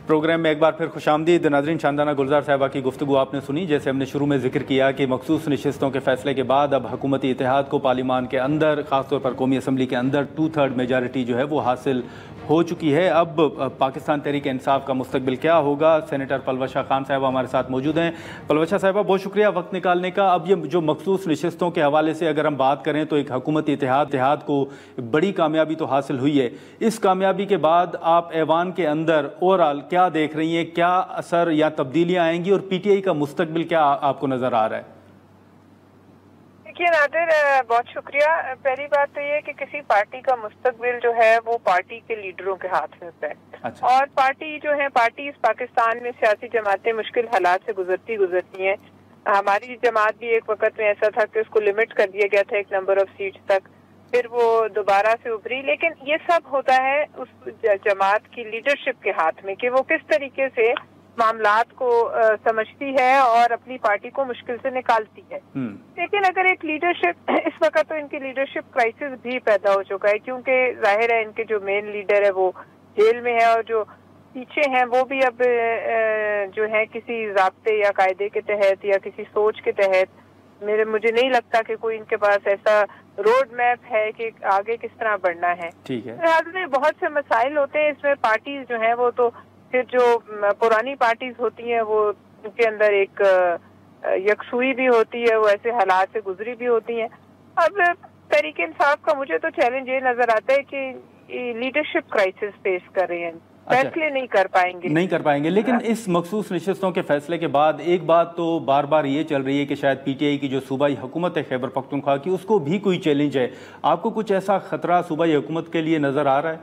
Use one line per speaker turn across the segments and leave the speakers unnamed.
Programme में एक बार फिर खुशामदीद। नाज़रीन, शानदाना गुलजार साहिबा की गुफ्तगू आपने सुनी। जैसे हमने शुरू में जिक्र किया कि मखसूस नशिस्तों के फैसले के बाद अब हुकूमती इत्तेहाद को पार्लिमान के अंदर, ख़ासतौर पर कौमी असम्बली के अंदर 2/3 मेजॉरिटी जो है वो हासिल हो चुकी है। अब पाकिस्तान तहरीक इंसाफ का मुस्तकबिल क्या होगा? सेनेटर पलवशा खान साहिबा हमारे साथ मौजूद हैं। पलवशा साहिबा, बहुत शुक्रिया वक्त निकालने का। अब ये जो मखसूस नशिस्तों के हवाले से अगर हम बात करें तो एक हुकूमती इत्तेहाद को बड़ी कामयाबी तो हासिल हुई है। इस कामयाबी के बाद आप ऐवान के अंदर ओवरऑल क्या देख रही हैं? क्या असर या तब्दीलियां आएंगी और PTI का मुस्तकबिल क्या आपको नजर आ रहा है?
देखिए नादिर, बहुत शुक्रिया। पहली बात तो ये कि किसी पार्टी का मुस्तकबिल जो है वो पार्टी के लीडरों के हाथ में होता है।
अच्छा।
और पार्टी जो है, पार्टी पाकिस्तान में सियासी जमातें मुश्किल हालात से गुजरती हैं। हमारी जमात भी एक वक्त में ऐसा था कि उसको लिमिट कर दिया गया था एक नंबर ऑफ सीट्स तक, फिर वो दोबारा से उभरी। लेकिन ये सब होता है उस जमात की लीडरशिप के हाथ में कि वो किस तरीके से मामलात को समझती है और अपनी पार्टी को मुश्किल से निकालती है। लेकिन अगर एक लीडरशिप, इस वक्त तो इनकी लीडरशिप क्राइसिस भी पैदा हो चुका है, क्योंकि जाहिर है इनके जो मेन लीडर है वो जेल में है और जो पीछे हैं वो भी अब जो है किसी ज़ाब्ते या कायदे के तहत या किसी सोच के तहत, मुझे नहीं लगता कि कोई इनके पास ऐसा रोड मैप है कि आगे किस तरह बढ़ना है।
ठीक है।
लिहाजा में बहुत से मसाइल होते हैं इसमें। पार्टीज जो है वो तो फिर जो पुरानी पार्टीज होती हैं वो उनके अंदर एक यकसुई भी होती है, वो ऐसे हालात से गुजरी भी होती हैं। अब तहरीक इंसाफ का मुझे तो चैलेंज ये नजर आता है कि लीडरशिप क्राइसिस फेस कर रहे हैं, फैसले नहीं कर पाएंगे।
लेकिन इस मखसूस नशिस्तों के फैसले के बाद एक बात तो बार बार ये चल रही है कि शायद PTI की जो सूबाई हुकूमत है खैबर पख्तूनख्वा की, उसको भी कोई चैलेंज है। आपको कुछ ऐसा खतरा सूबाई हुकूमत के लिए नजर आ रहा है?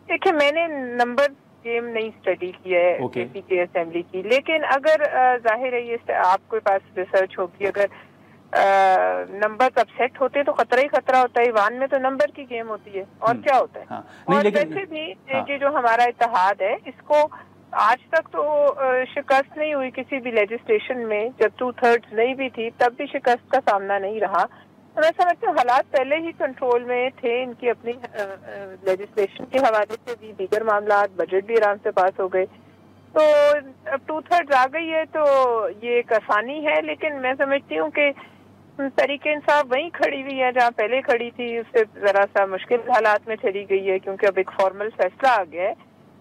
देखिए, मैंने नंबर गेम नहीं स्टडी किया है PTI असेंबली की, लेकिन अगर जाहिर है ये आपके पास रिसर्च होगी, अगर नंबर अपसेट होते तो खतरा ही खतरा होता है। ईवान में तो नंबर की गेम होती है और क्या होता है। और वैसे भी ये जो हमारा इत्तेहाद है, इसको आज तक तो शिकस्त नहीं हुई किसी भी लेजिस्लेशन में। जब 2/3 नहीं भी थी तब भी शिकस्त का सामना नहीं रहा। तो मैं समझती हूँ हालात पहले ही कंट्रोल में थे इनकी, अपनी लेजिस्लेशन के हवाले से भी, दीगर मामलात, बजट भी आराम से पास हो गए। तो अब 2/3 आ गई है तो ये एक आसानी है। लेकिन मैं समझती हूँ कि तहरीक इंसाफ वहीं खड़ी हुई है जहाँ पहले खड़ी थी, उससे जरा सा मुश्किल हालात में चली गई है क्योंकि अब एक फॉर्मल फैसला आ गया है।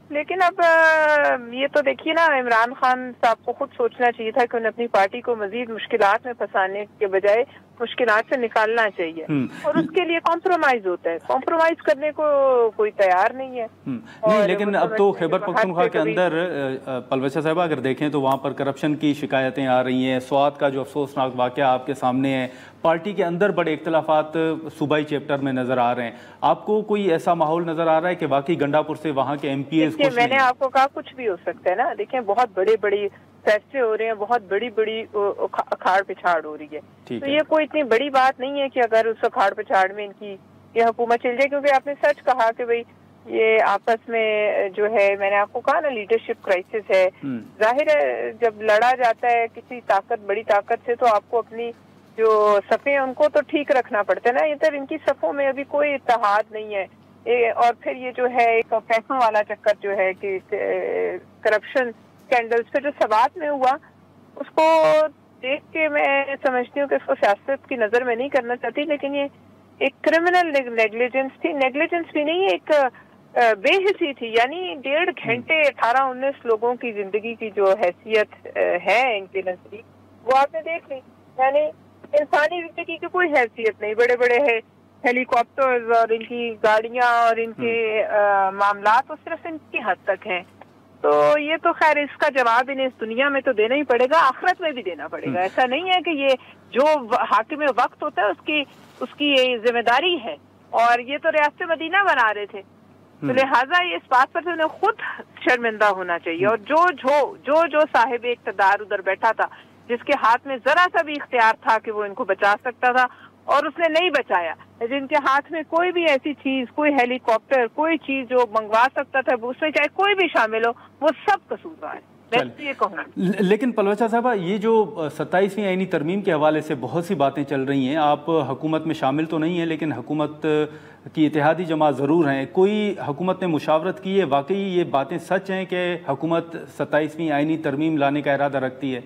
लेकिन अब ये तो देखिए ना, इमरान खान साहब को खुद सोचना चाहिए था कि उन्हें अपनी पार्टी को मजीद मुश्किलात में फंसाने के बजाय मुश्किलात से निकालना चाहिए। और उसके लिए कॉम्प्रोमाइज होता है, कॉम्प्रोमाइज करने को कोई तैयार नहीं है।
नहीं, लेकिन अब तो खैबर पख्तूनख्वा के अंदर पलवशा साहिबा अगर देखें तो वहाँ पर करप्शन की शिकायतें आ रही हैं। स्वात का जो अफसोसनाक वाक़या आपके सामने है, पार्टी के अंदर बड़े इख्तलाफात सूबाई चैप्टर में नजर आ रहे हैं। आपको कोई ऐसा माहौल नजर आ रहा है कि वाकई गंडापुर से वहाँ के MPs?
मैंने आपको कहा कुछ भी हो सकता है ना। देखिए, बहुत बड़े बड़ी फैसले हो रहे हैं, बहुत बड़ी बड़ी अखाड़ पिछाड़ हो रही है। तो ये कोई इतनी बड़ी बात नहीं है कि अगर उस अखाड़ पिछाड़ में इनकी ये हुकूमत चल जाए, क्योंकि आपने सच कहा कि भाई ये आपस में जो है, मैंने आपको कहा ना, लीडरशिप क्राइसिस है। जाहिर है जब लड़ा जाता है किसी बड़ी ताकत से तो आपको अपनी जो सफ़े हैं उनको तो ठीक रखना पड़ता है ना। इधर इनकी सफ़ों में अभी कोई इत्तेहाद नहीं है। और फिर ये जो है एक पैसों वाला चक्कर जो है कि करप्शन स्कैंडल्स पे जो सवात में हुआ, उसको देख के मैं समझती हूँ कि इसको सियासत की नजर में नहीं करना चाहती, लेकिन ये एक क्रिमिनल नेग्लिजेंस थी। नेग्लिजेंस भी नहीं, एक बेहिसी थी। यानी 1.5 घंटे 18-19 लोगों की जिंदगी की जो हैसियत है इनके नजदीक, वो आपने देख ली। यानी इंसानी जिंदगी की कोई हैसियत नहीं। बड़े बड़े है हेलीकॉप्टर्स और इनकी गाड़ियां और इनके मामला तो सिर्फ इनकी हद तक हैं। तो ये तो खैर इसका जवाब इन्हें इस दुनिया में तो देना ही पड़ेगा, आखिरत में भी देना पड़ेगा। ऐसा नहीं है कि ये जो हाकिम वक्त होता है उसकी ये जिम्मेदारी है। और ये तो रियासत मदीना बना रहे थे, तो लिहाजा ये इस बात पर तो उन्हें खुद शर्मिंदा होना चाहिए। और जो साहिब इख्तियार उधर बैठा था, जिसके हाथ में जरा सा भी इख्तियार था कि वो इनको बचा सकता था और उसने नहीं बचाया, जिनके हाथ में कोई भी ऐसी चीज, कोई हेलीकॉप्टर, कोई चीज जो मंगवा सकता था, उसमें चाहे कोई भी शामिल हो, वो सब कसूरवार है। मैं तो ये कहूँगी।
लेकिन पलवचा साहबा, ये जो 27वीं आईनी तरमीम के हवाले से बहुत सी बातें चल रही हैं, आप हुकूमत में शामिल तो नहीं है लेकिन हुकूमत की इत्तेहादी जमात ज़रूर हैं, कोई हुकूमत ने मुशावरत की है? वाकई ये बातें सच हैं कि हुकूमत 27वीं आईनी तरमीम लाने का इरादा रखती है?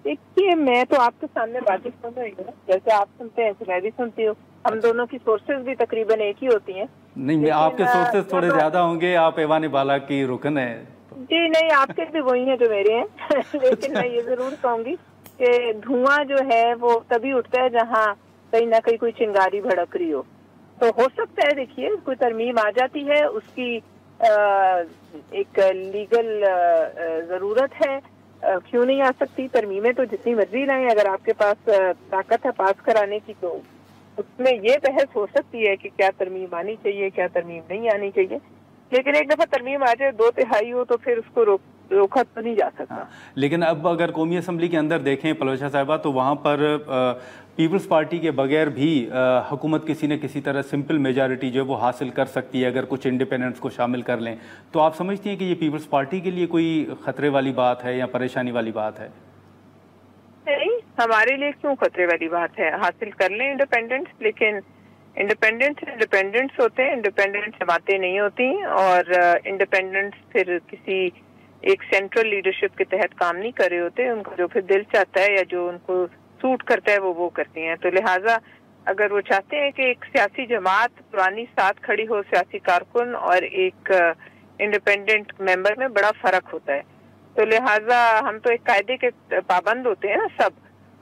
देखिए, मैं तो आपके सामने बातें सुन रही हूँ, जैसे आप सुनते हैं मैं भी सुनती हूँ, हम दोनों की सोर्सेज भी तकरीबन एक ही होती हैं।
नहीं, आपके सोर्सेज थोड़े ज्यादा होंगे, आप ऐवान बाला की रुकन है।
जी नहीं, आपके भी वही हैं जो मेरे हैं लेकिन मैं ये जरूर कहूंगी कि धुआं जो है वो तभी उठता है जहाँ कहीं ना कहीं कोई चिंगारी भड़क रही हो। तो हो सकता है, देखिए, कोई तरमीम आ जाती है, उसकी एक लीगल जरूरत है, क्यों नहीं आ सकती? तरमीमें तो जितनी मर्जी लाएं, अगर आपके पास ताकत है पास कराने की, तो उसमें ये बहस हो सकती है कि क्या तरमीम आनी चाहिए, क्या तरमीम नहीं आनी चाहिए। लेकिन एक दफा तरमीम आ जाए, 2/3 हो, तो फिर उसको रोका तो नहीं जा सकता।
हाँ, लेकिन अब अगर कौमी असम्बली के अंदर देखें पलवचा साहिबा, तो वहाँ पर पीपल्स पार्टी के बगैर भी हुकूमत किसी न किसी तरह सिंपल मेजॉरिटी जो है वो हासिल कर सकती है, अगर कुछ इंडिपेंडेंट्स को शामिल कर लें। तो आप समझती हैं कि ये पीपल्स पार्टी के लिए कोई खतरे वाली बात है या परेशानी वाली बात है?
नहीं, हमारे लिए क्यों खतरे वाली बात है? हासिल कर लें इंडिपेंडेंस, लेकिन इंडिपेंडेंट्स होते हैं, इंडिपेंडेंट जमातें नहीं होती, और इंडिपेंडेंट्स फिर किसी एक सेंट्रल लीडरशिप के तहत काम नहीं कर रहे होते। उनको जो फिर दिल चाहता है या जो उनको सूट करता है वो करती हैं। तो लिहाजा अगर वो चाहते हैं कि एक सियासी जमात पुरानी साथ खड़ी हो, सियासी कारकुन और एक इंडिपेंडेंट मेंबर में बड़ा फर्क होता है, तो लिहाजा हम तो एक कायदे के पाबंद होते हैं ना सब,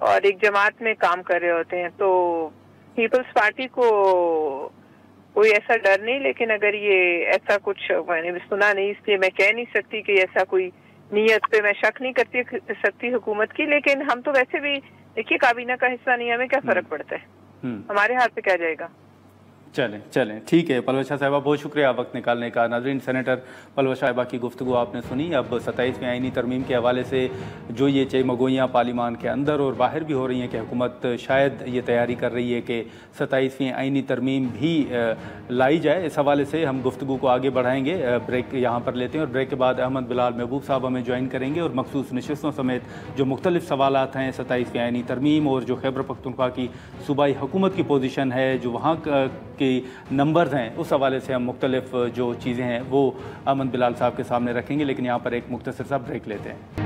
और एक जमात में काम कर रहे होते हैं। तो पीपल्स पार्टी को कोई ऐसा डर नहीं, लेकिन अगर ये ऐसा कुछ मैंने भी सुना नहीं, इसलिए मैं कह नहीं सकती कि ऐसा कोई नीयत पे मैं शक नहीं करती सकती हुकूमत की। लेकिन हम तो वैसे भी, देखिए, काबीना का हिस्सा नहीं, हमें क्या फर्क पड़ता है, हमारे हाथ पे क्या जाएगा।
चलें ठीक है। पलवचा साहिबा, बहुत शुक्रिया वक्त निकालने का। नाज़रीन, सेनेटर पलवचा साहिबा की गुफ्तगू आपने सुनी। अब 27वीं आईनी तरमीम के हवाले से जो ये चेमगोइयाँ पार्लिमान के अंदर और बाहर भी हो रही हैं कि हुकूमत शायद ये तैयारी कर रही है कि 27वीं आईनी तरमीम भी लाई जाए, इस हवाले से हम गुफ्तगू को आगे बढ़ाएंगे। ब्रेक यहाँ पर लेते हैं और ब्रेक के बाद अहमद बिलाल महबूब साहब हमें ज्वाइन करेंगे और मखसूस नशिस्तों समेत जो मुख्तलिफ सवालात हैं 27वीं आईनी तरमीम और जो खैबर पख्तूनख्वा की सूबाई हुकूमत की पोजीशन है, जो वहाँ की नंबर्स हैं, उस हवाले से हम मुख्तलिफ जो चीज़ें हैं वो अहमद बिलाल साहब के सामने रखेंगे। लेकिन यहाँ पर एक मुख्तसर सा ब्रेक लेते हैं।